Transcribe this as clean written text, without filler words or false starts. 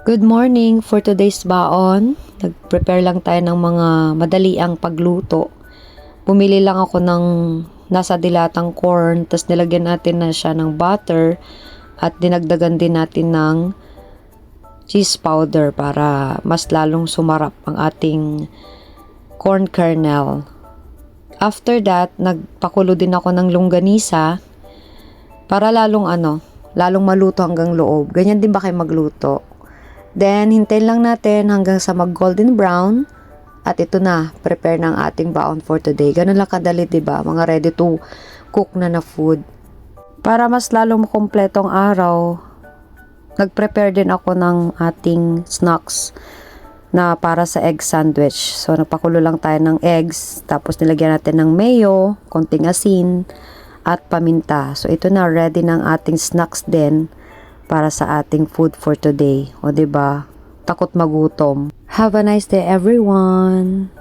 Good morning for today's baon. Nag-prepare lang tayo ng mga madaliang pagluto. Bumili lang ako ng nasa dilatang corn, tapos nilagyan natin na siya ng butter at dinagdagan din natin ng cheese powder para mas lalong sumarap ang ating corn kernel. After that, nagpakulo din ako ng longganisa para lalong maluto hanggang loob. Ganyan din ba kayo magluto? Then, hintayin lang natin hanggang sa mag-golden brown. At ito na, prepare ng ating baon for today. Ganun lang kadali, diba? Mga ready to cook na food. Para mas lalong makumpletong araw, nag-prepare din ako ng ating snacks na para sa egg sandwich. So, napakulo lang tayo ng eggs. Tapos, nilagyan natin ng mayo, konting asin, at paminta. So, ito na, ready ng ating snacks din para sa ating food for today. O, diba? Takot magutom. Have a nice day, everyone!